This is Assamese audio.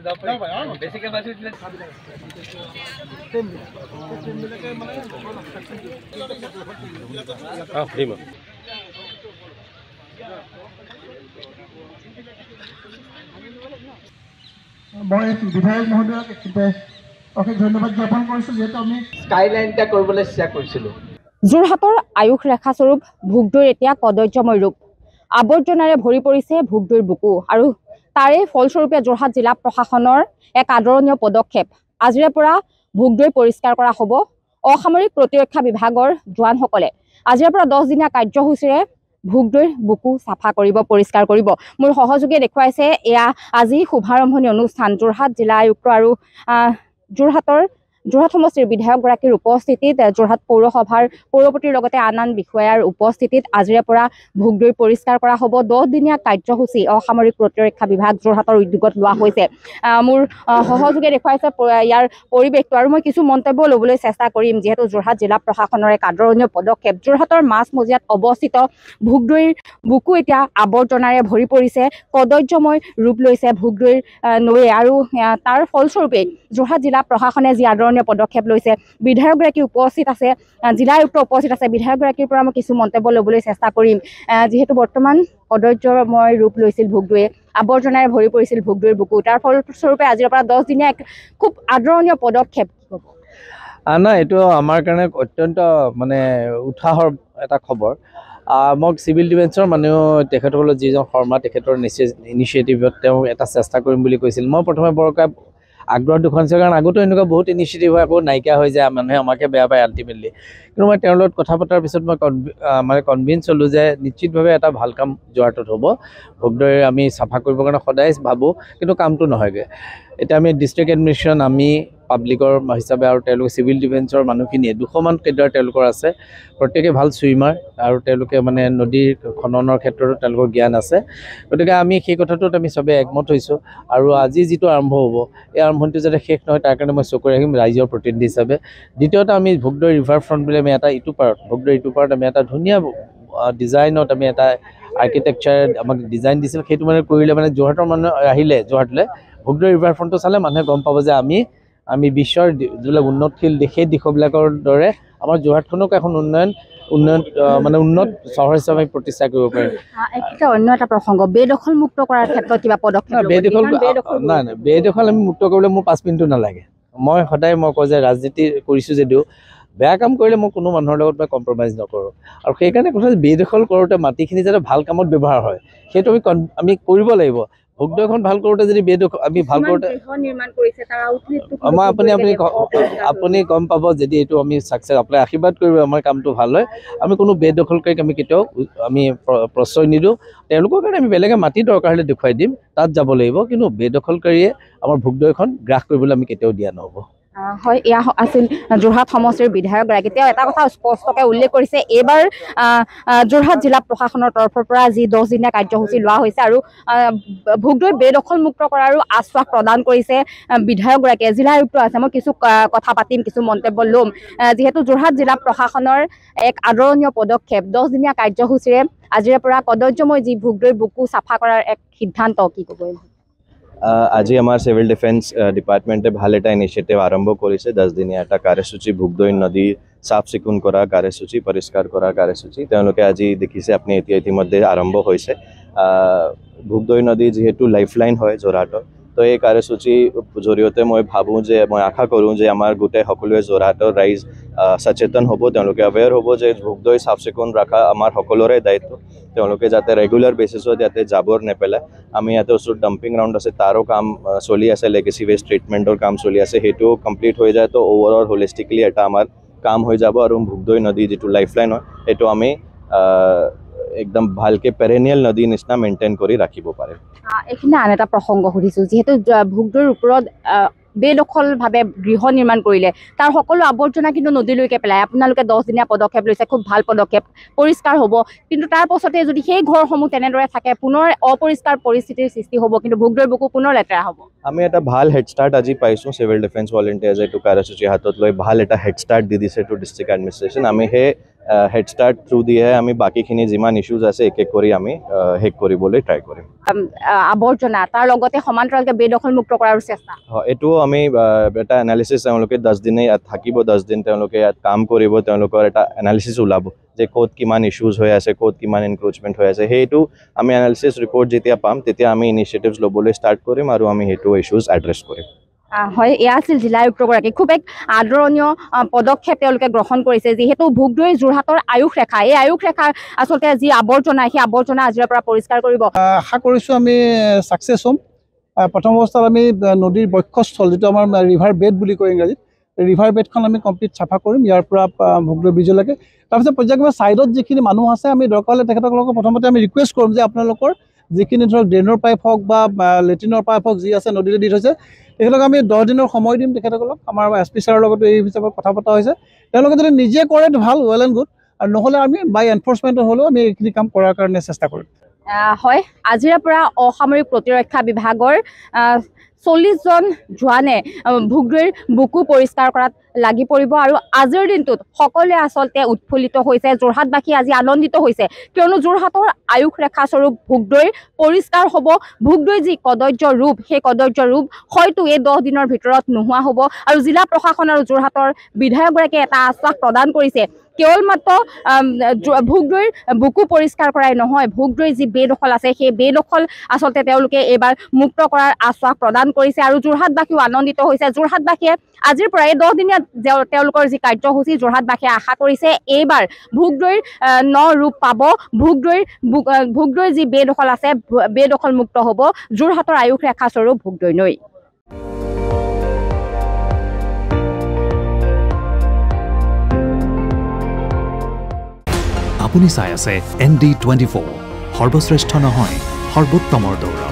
মই বিধায়ক মহোদয়ক অশেষ ধন্যবাদ জ্ঞাপন কৰিছোঁ যিহেতু আমি স্কাইলাইন এটা কৰিবলৈ চেষ্টা কৰিছিলোঁ। যোৰহাটৰ আয়ুষ ৰেখাস্বৰূপ ভোগদৈৰ এতিয়া কদৰ্যময় ৰূপ। আৱৰ্জনাৰে ভৰি পৰিছে ভোগদৈৰ বুকু আৰু তাৰে ফলস্বৰূপে যোৰহাট জিলা প্ৰশাসনৰ এক আদৰণীয় পদক্ষেপ। আজিৰে পৰা ভোগদৈ পৰিষ্কাৰ কৰা হ'ব। অসামৰিক প্ৰতিৰক্ষা বিভাগৰ জোৱানসকলে আজিৰে পৰা 10 দিনীয়া কাৰ্যসূচীৰে ভোগদৈৰ বুকু চাফা কৰিব, পৰিষ্কাৰ কৰিব। মোৰ সহযোগীয়ে দেখুৱাইছে এয়া আজি শুভাৰম্ভণি অনুষ্ঠান যোৰহাট জিলা আয়ুক্ত আৰু যোৰহাট সমষ্টিৰ বিধায়কগৰাকীৰ উপস্থিতিত, যোৰহাট পৌৰসভাৰ পৌৰপতিৰ লগতে আন বিষয়াৰ উপস্থিতিত আজিৰে পৰা ভোগদৈ পৰিষ্কাৰ কৰা হ'ব। 10 দিনীয়া কাৰ্যসূচী অসামৰিক প্ৰতিৰক্ষা বিভাগ যোৰহাটৰ উদ্যোগত লোৱা হৈছে। মোৰ সহযোগীয়ে দেখুৱাইছে ইয়াৰ পৰিৱেশটো আৰু মই কিছু মন্তব্য ল'বলৈ চেষ্টা কৰিম যিহেতু যোৰহাট জিলা প্ৰশাসনৰ এক আদৰণীয় পদক্ষেপ। যোৰহাটৰ মাজমজিয়াত অৱস্থিত ভোগদৈৰ বুকু এতিয়া আৱৰ্জনাৰে ভৰি পৰিছে, কদৰ্যময় ৰূপ লৈছে ভোগদৈৰ নৈয়ে আৰু তাৰ ফলস্বৰূপে যোৰহাট জিলা প্ৰশাসনে যি আদৰণীয় পদক্ষেপ লৈছে, বিধায়কগৰাকী উপস্থিত আছে, জিলা আয়ুক্ত উপস্থিত আছে। বিধায়কগৰাকীৰ পৰা মই কিছু মন্তব্য ল'বলৈ চেষ্টা কৰিম যিহেতু বৰ্তমান কদৰ্যময় ৰূপ লৈছিল ভোগদৈয়ে, আৱৰ্জনাৰে ভৰি পৰিছিল ভোগদৈৰ বুকু। তাৰ ফলস্বৰূপে আজিৰ পৰা 10 দিনীয়া এক খুব আদৰণীয় পদক্ষেপ। না, এইটো আমাৰ কাৰণে অত্যন্ত মানে উৎসাহৰ এটা খবৰ। মোক চিভিল ডিফেন্সৰ মানুহ তেখেতসকলৰ যিজন শৰ্মা তেখেতৰ ইনিচিয়েটিভত তেওঁ এটা চেষ্টা কৰিম বুলি কৈছিল। মই প্ৰথমে বৰকৈ আগ্ৰহ দেখুৱাইছোঁ কাৰণ আগতো এনেকুৱা বহুত ইনিচিয়েটিভ হয় আকৌ নাইকিয়া হৈ যায়, মানুহে আমাকে বেয়া পায় আল্টিমেটলি। কিন্তু মই তেওঁৰ লগত কথা পতাৰ পিছত মই কনভিন্স হ'লোঁ যে নিশ্চিতভাৱে এটা ভাল কাম যোৰহাটত হ'ব। ভোগদৈ আমি চাফা কৰিবৰ কাৰণে সদায় ভাবোঁ কিন্তু কামটো নহয়গৈ। এতিয়া আমি ডিষ্ট্ৰিক্ট এডমিনিষ্ট্ৰেশ্যন, আমি পাব্লিকৰ হিচাপে আৰু তেওঁলোকে চিভিল ডিফেন্সৰ মানুহখিনিয়ে 200মান কেডাৰ তেওঁলোকৰ আছে, প্ৰত্যেকে ভাল ছুইমাৰ আৰু তেওঁলোকে মানে নদীৰ খননৰ ক্ষেত্ৰতো তেওঁলোকৰ জ্ঞান আছে। গতিকে আমি সেই কথাটোত আমি চবেই একমত হৈছোঁ আৰু আজি যিটো আৰম্ভ হ'ব এই আৰম্ভণিটো যাতে শেষ নহয় তাৰ কাৰণে মই চকু ৰাখিম ৰাইজৰ প্ৰতিনিধি হিচাপে। দ্বিতীয়তে আমি ভোগদৈ ৰিভাৰ ফ্ৰণ্ট বুলি আমি এটা ইটো পাৰত ভোগদৈ ইটো পাৰত আমি এটা ধুনীয়া ডিজাইনত আমি এটা আৰ্কিটেকচাৰ আমাক ডিজাইন দিছিল, সেইটো মানে কৰিলে মানে যোৰহাটৰ মানুহ আহিলে যোৰহাটলৈ ভোগদৈ ৰিভাৰ ফ্ৰণ্টটো চালে মানুহে গম পাব যে আমি বিশ্বৰ যিবিলাক উন্নতশীল সেই দিশবিলাকৰ দৰে আমাৰ যোৰহাটখনক এখন উন্নত চহৰ হিচাপে প্ৰতিষ্ঠা কৰিব পাৰিম। অন্য এটা প্ৰসংগ, বেদখল মুক্ত কৰাৰ ক্ষেত্ৰত কিবা পদক্ষেপ? বেদখল আমি মুক্ত কৰিবলৈ মোৰ 5 মিনিটো নালাগে। মই কওঁ যে ৰাজনীতি কৰিছোঁ যদিও বেয়া কাম কৰিলে মই কোনো মানুহৰ লগত মই কম্প্ৰমাইজ নকৰোঁ আৰু সেইকাৰণে কথা বেদখল কৰোঁতে মাটিখিনি যাতে ভাল কামত ব্যৱহাৰ হয় সেইটো আমি কৰিব লাগিব। ভোগদৈখন ভাল কৰোঁতে যদি আমি ভাল কৰোঁতে আপুনি গম পাব যদি এইটো আমি ছাকচেছ আপুনি আশীৰ্বাদ কৰিব আমাৰ কামটো ভাল হয়। আমি কোনো বেদখলকাৰীক আমি কেতিয়াও আমি প্ৰশ্ৰয় নিদিওঁ। তেওঁলোকৰ কাৰণে আমি বেলেগে মাটি দৰকাৰ হ'লে দেখুৱাই দিম, তাত যাব লাগিব, কিন্তু বেদখলকাৰীয়ে আমাৰ ভোগদৈখন গ্ৰাস কৰিবলৈ আমি কেতিয়াও দিয়া নহ'ব। হয়, এয়া আছিল যোৰহাট সমষ্টিৰ বিধায়কগৰাকী। তেওঁ এটা কথা স্পষ্টকৈ উল্লেখ কৰিছে, এইবাৰ যোৰহাট জিলা প্ৰশাসনৰ তৰফৰ পৰা যি 10 দিনীয়া কাৰ্যসূচী লোৱা হৈছে আৰু ভোগদৈ বেদখল মুক্ত কৰাৰো আশ্বাস প্ৰদান কৰিছে বিধায়কগৰাকীয়ে। জিলা আয়ুক্ত আছে, মই কিছু কথা পাতিম, কিছু মন্তব্য ল'ম যিহেতু যোৰহাট জিলা প্ৰশাসনৰ এক আদৰণীয় পদক্ষেপ। 10 দিনীয়া কাৰ্যসূচীৰে আজিৰে পৰা কদৰ্যময় যি ভোগদৈ বুকু চাফা কৰাৰ এক সিদ্ধান্ত, কি ক'ব? আজি আমাৰ চিভিল ডিফেন্স ডিপাৰ্টমেণ্টে ভাল এটা ইনিচিয়েটিভ আৰম্ভ কৰিছে। 10 দিনীয়া এটা কাৰ্যসূচী, ভোগদৈ নদী চাফ চিকুণ কৰা কাৰ্যসূচী, পৰিষ্কাৰ কৰা কাৰ্যসূচী তেওঁলোকে আজি দেখিছে আপুনি ইতিমধ্যে আৰম্ভ হৈছে। ভোগদৈ নদী যিহেতু লাইফলাইন হয় যোৰহাটৰ, তো এই কাৰ্যসূচীৰ জৰিয়তে মই আশা কৰোঁ যে আমাৰ গোটেই সকলোৱে যোৰহাটৰ ৰাইজ সচেতন হ'ব, তেওঁলোকে অৱেৰ হ'ব যে ভোগদৈ চাফ চিকুণ ৰখা আমাৰ সকলোৰে দায়িত্ব। তেওঁলোকে যাতে ৰেগুলাৰ বেচিছত ইয়াতে জাবৰ নেপেলায়। আমি ইয়াতে ওচৰত ডাম্পিং গ্ৰাউণ্ড আছে, তাৰো কাম চলি আছে, লেগেচি ৱেষ্ট ট্ৰিটমেণ্টৰ কাম চলি আছে, সেইটো কমপ্লিট হৈ যায় তো অভাৰঅল হলিষ্টিকলি এটা আমাৰ কাম হৈ যাব আৰু ভোগদৈ নদী যিটো লাইফলাইন হয় সেইটো আমি একদম ভালকৈ পেৰেনিয়েল নদীৰ নিচিনা মেইনটেইন কৰি ৰাখিব পাৰিম। এইখিনি আন এটা প্ৰসংগ সুধিছোঁ, যিহেতু ভোগদৈৰ ওপৰত বেদখলভাৱে গৃহ নিৰ্মাণ কৰিলে তাৰ সকলো আৱৰ্জনা কিন্তু নদীলৈকে পেলায়। আপোনালোকে 10 দিনীয়া পদক্ষেপ লৈছে, খুব ভাল পদক্ষেপ, পৰিষ্কাৰ হ'ব, কিন্তু তাৰ পাছতে যদি সেই ঘৰসমূহ তেনেদৰে থাকে পুনৰ অপৰিষ্কাৰ পৰিস্থিতিৰ সৃষ্টি হ'ব, কিন্তু ভোগদৈৰ বুকু পুনৰ লেতেৰা হ'ব। আমি এটা ভাল হেড ষ্টাৰ্ট আজি পাইছোঁ, চিভিল ডিফেন্স ভলেণ্টিয়াৰ্ছে এইটো কাৰ্যসূচী হাতত লৈ ভাল এটা হেড ষ্টাৰ্ট দি দিছে এইটো ডিষ্ট্ৰিক্ট এডমিনিষ্ট্ৰেশ্যন। আমি সেই হেড ষ্টাৰ্ট থ্ৰু দিহে আমি বাকীখিনি যিমান ইছ্যুজ আছে এক এক কৰি আমি শেষ কৰিবলৈ ট্ৰাই কৰিম। আৱৰ্জনা তাৰ লগতে সমান্তৰালকে বেদখলমুক্ত কৰাৰ চেষ্টা, এইটো আমি এটা এনালিচিছ তেওঁলোকে 10 দিনে ইয়াত থাকিব, 10 দিন তেওঁলোকে ইয়াত কাম কৰিব, তেওঁলোকৰ এটা এনালিচিছ ওলাব যে ক'ত কিমান ইছ্যুজ হৈ আছে, ক'ত কিমান এনক্ৰোচমেণ্ট হৈ আছে। সেইটো আমি এনালিচিছ ৰিপৰ্ট যেতিয়া পাম তেতিয়া আমি ইনিচিয়েটিভছ ল'বলৈ ষ্টাৰ্ট কৰিম আৰু আমি সেইটো ইছ্যুজ এড্ৰেছ কৰিম। হয়, এয়া আছিল জিলা আয়ুক্তগৰাকী। খুব এক আদৰণীয় পদক্ষেপ তেওঁলোকে গ্ৰহণ কৰিছে, যিহেতু ভোগদৈ যোৰহাটৰ আয়ুস ৰেখা, এই আয়ুস ৰেখাৰ আচলতে যি আৱৰ্জনা, সেই আৱৰ্জনা আজিৰে পৰা পৰিষ্কাৰ কৰিব। আশা কৰিছোঁ আমি ছাকচেছ হ'ম। প্ৰথম অৱস্থাত আমি নদীৰ বক্ষস্থল, যিটো আমাৰ ৰিভাৰ বেড বুলি কয় ইংৰাজীত, ৰিভাৰ বেডখন আমি কমপ্লিট চাফা কৰিম ইয়াৰ পৰা ভোগদৈ ব্ৰিজলৈকে। তাৰপিছত পৰ্যায়ক্ৰমে ছাইডত যিখিনি মানুহ আছে, আমি দৰকাৰ হ'লে তেখেতসকলক প্ৰথমতে আমি ৰিকুৱেষ্ট কৰিম যে আপোনালোকৰ যিখিনি ধৰক ড্ৰেইনৰ পাইপ হওক বা লেট্ৰিনৰ পাইপ হওক যি আছে নদীলৈ দি থৈছে, তেখেতলোকক আমি 10 দিনৰ সময় দিম। তেখেতসকলক আমাৰ SP ছাৰৰ লগত এই হিচাপত কথা পতা হৈছে। তেওঁলোকে যদি নিজে কৰে ভাল, ৱেল এণ্ড গুড, আৰু নহ'লে আমি বাই এনফৰ্চমেণ্টৰ হ'লেও আমি এইখিনি কাম কৰাৰ কাৰণে চেষ্টা কৰিম। হয়, আজিৰে পৰা অসামৰিক প্ৰতিৰক্ষা বিভাগৰ 40জন জোৱানে ভোগদৈৰ বুকু পৰিষ্কাৰ কৰাত লাগি পৰিব আৰু আজিৰ দিনটোত সকলোৱে আচলতে উৎফুল্লিত হৈছে। যোৰহাটবাসী আজি আনন্দিত হৈছে, কিয়নো যোৰহাটৰ আয়ুস ৰেখা স্বৰূপ ভোগদৈ পৰিষ্কাৰ হ'ব। ভোগদৈ যি কদৰ্য ৰূপ, সেই কদৰ্য ৰূপ হয়তো এই 10 দিনৰ ভিতৰত নোহোৱা হ'ব। আৰু জিলা প্ৰশাসন আৰু যোৰহাটৰ বিধায়কগৰাকীয়ে এটা আশ্বাস প্ৰদান কৰিছে, কেৱল মাত্ৰ ভোগদৈৰ বুকু পৰিষ্কাৰ কৰাই নহয়, ভোগদৈৰ যি বেদখল আছে সেই বেদখল আচলতে তেওঁলোকে এইবাৰ মুক্ত কৰাৰ আশ্বাস প্ৰদান কৰিছে আৰু যোৰহাটবাসীও আনন্দিত হৈছে। যোৰহাটবাসীয়ে আজিৰ পৰা এই 10 দিনীয়া তেওঁলোকৰ যি কাৰ্যসূচী, যোৰহাটবাসীয়ে আশা কৰিছে এইবাৰ ভোগদৈৰ ন ৰূপ পাব। ভোগদৈৰ যি বেদখল আছে, বেদখল মুক্ত হ'ব যোৰহাটৰ আয়ুস ৰেখা স্বৰূপ ভোগদৈ নৈ। আপুনি চাই আছে ND24, সৰ্বশ্ৰেষ্ঠ নহয় সৰ্বোত্তমৰ দৌৰা।